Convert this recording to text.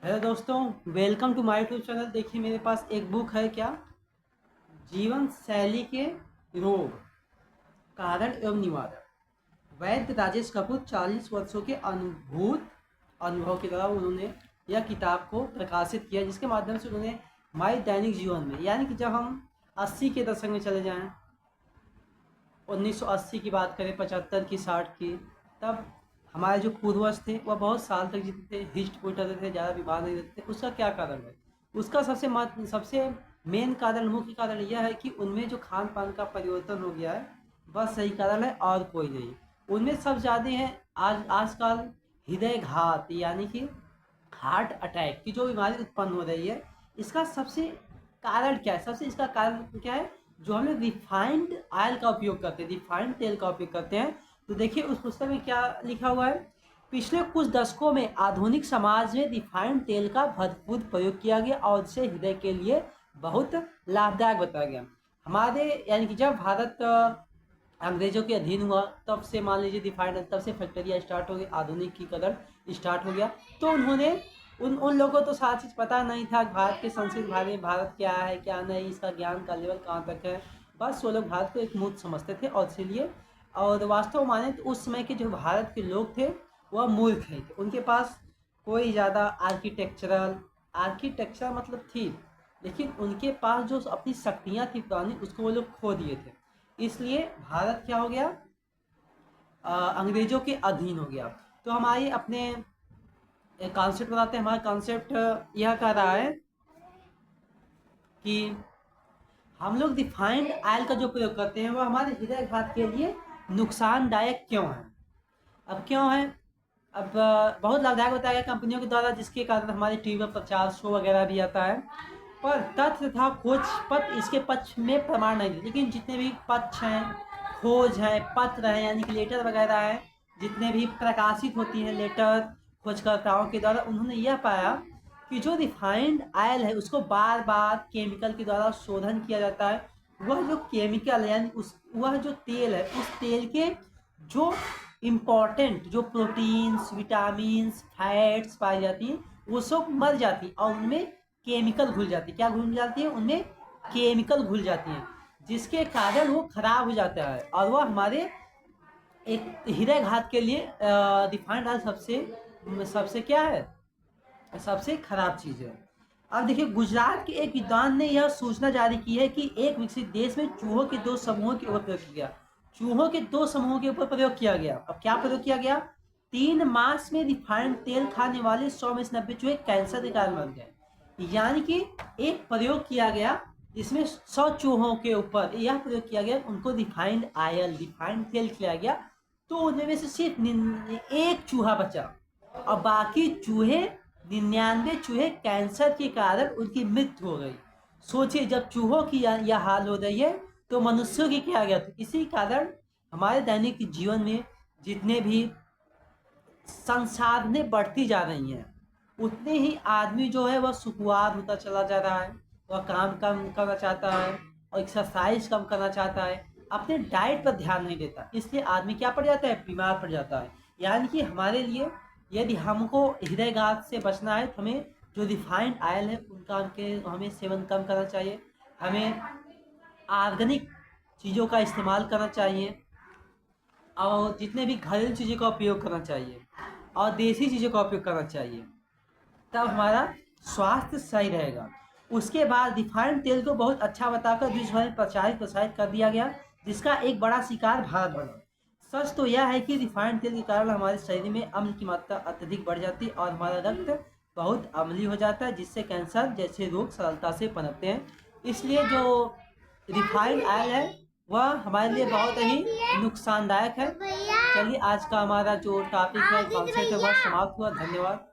Hello दोस्तों, welcome to my YouTube channel. देखिए मेरे पास एक बुक है, क्या जीवन शैली के रोग, कारण एवं निवारण। वैद्य राजेश कपूर 40 वर्षों के अनुभव के द्वारा उन्होंने यह किताब को प्रकाशित किया, जिसके माध्यम से उन्होंने हमारे दैनिक जीवन में, यानी कि जब हम 80 के दशक में चले जाएं, 1980 की बात करें, 75 की, 60 की, तब हमारे जो पूर्वज थे वह बहुत साल तक जीते थे, हिस्ट पुट रहते थे, ज़्यादा बीमार नहीं रहते थे। उसका क्या कारण है? उसका सबसे मेन कारण, मुख्य कारण यह है कि उनमें जो खान पान का परिवर्तन हो गया है, बस सही कारण है और कोई नहीं। उनमें सब ज़्यादा है आजकल हृदय घात, यानी कि हार्ट अटैक की जो बीमारी उत्पन्न हो रही है। इसका सबसे कारण क्या है? सबसे इसका कारण क्या है? जो हम लोग रिफाइंड ऑयल का उपयोग करते हैं, रिफाइंड तेल का उपयोग करते हैं। तो देखिए उस पुस्तक में क्या लिखा हुआ है। पिछले कुछ दशकों में आधुनिक समाज में रिफाइंड तेल का भरपूर प्रयोग किया गया और इसे हृदय के लिए बहुत लाभदायक बताया गया। हमारे, यानी कि जब भारत अंग्रेजों के अधीन हुआ, तब से मान लीजिए रिफाइंड, तब से फैक्ट्रियाँ स्टार्ट हो गई, आधुनिकीकरण स्टार्ट हो गया। तो उन्होंने उन लोगों को तो सारी चीज़ पता नहीं था, भारत के संस्कृति बारे में, भारत क्या है क्या नहीं, इसका ज्ञान का लेवल कहाँ तक है। बस वो लोग भारत को एक मूर्ख समझते थे, और इसीलिए, और वास्तव में माने तो उस समय के जो भारत के लोग थे वह मूर्ख थे। उनके पास कोई ज़्यादा आर्किटेक्चर मतलब थी, लेकिन उनके पास जो अपनी शक्तियाँ थी पुरानी, उसको वो लोग खो दिए थे। इसलिए भारत क्या हो गया? अंग्रेजों के अधीन हो गया। तो हमारे अपने एक कॉन्सेप्ट बनाते हैं। हमारा कॉन्सेप्ट यह कह रहा है कि हम लोग रिफाइंड ऑयल का जो प्रयोग करते हैं वह हमारे हृदय घात के लिए नुकसानदायक क्यों है? अब क्यों है? अब बहुत लाभदायक बताया गया कंपनियों के द्वारा, जिसके कारण हमारे टीवी पर प्रचार शो वगैरह भी आता है। पर तथ्य तथा खोज पत्र इसके पक्ष में प्रमाण नहीं थे, लेकिन जितने भी पक्ष हैं, खोज हैं, पत्र हैं, यानी कि लेटर वगैरह हैं, जितने भी प्रकाशित होती हैं लेटर खोजकर्ताओं के द्वारा, उन्होंने यह पाया कि जो रिफाइंड ऑयल है उसको बार बार केमिकल के द्वारा शोधन किया जाता है। वह जो केमिकल है, यानी वह जो तेल है, उस तेल के जो इम्पॉर्टेंट जो प्रोटीन्स, विटामिन्स, फैट्स पाई जाती हैं, वो सब मर जाती और उनमें केमिकल घुल जाती है। क्या घुल जाती है? उनमें केमिकल घुल जाती हैं, जिसके कारण वो खराब हो जाता है, और वह हमारे एक हृदय घात के लिए रिफाइंड ऑयल सबसे सबसे क्या है, सबसे खराब चीज़ है। अब देखिए, गुजरात के एक विद्वान ने यह सूचना जारी की है कि एक विकसित देश में चूहों के दो समूहों के ऊपर प्रयोग किया गया। चूहों के दो समूहों के ऊपर प्रयोग किया गया। अब क्या प्रयोग किया गया? 3 मास में रिफाइंड तेल खाने वाले 100 में से 90 चूहे कैंसर के कारण मर गए। यानी कि एक प्रयोग किया गया, इसमें 100 चूहों के ऊपर यह प्रयोग किया गया, उनको रिफाइंड ऑयल, रिफाइंड तेल खिलाया गया, तो उनमें से सिर्फ एक चूहा बचा, और बाकी चूहे, 99 चूहे कैंसर के कारण उनकी मृत्यु हो गई। सोचिए, जब चूहों की यह हाल हो रही है, तो मनुष्यों की क्या गया? इसी कारण हमारे दैनिक जीवन में जितने भी संसाधनें बढ़ती जा रही हैं, उतने ही आदमी जो है वह सुखवार होता चला जा रहा है। वह काम कम करना चाहता है और एक्सरसाइज कम करना चाहता है, अपने डाइट पर ध्यान नहीं देता, इसलिए आदमी क्या पड़ जाता है? बीमार पड़ जाता है। यानी कि हमारे लिए, यदि हमको हृदयघात से बचना है, तो हमें जो रिफाइंड ऑयल है उनका हमें सेवन कम करना चाहिए। हमें ऑर्गेनिक चीज़ों का इस्तेमाल करना चाहिए, और जितने भी घरेलू चीज़ों का उपयोग करना चाहिए, और देसी चीज़ों का उपयोग करना चाहिए, तब हमारा स्वास्थ्य सही रहेगा। उसके बाद रिफाइंड तेल को बहुत अच्छा बताकर विश्व भर में प्रसारित कर दिया गया, जिसका एक बड़ा शिकार भारत बना। सच तो यह है कि रिफाइंड तेल के कारण हमारे शरीर में अम्ल की मात्रा अत्यधिक बढ़ जाती है और हमारा रक्त बहुत अम्लीय हो जाता है, जिससे कैंसर जैसे रोग सरलता से पनपते हैं। इसलिए जो रिफाइंड ऑयल है वह हमारे लिए बहुत ही नुकसानदायक है। चलिए, आज का हमारा जो टॉपिक है, कॉन्सेप्ट है, वह समाप्त हुआ। धन्यवाद।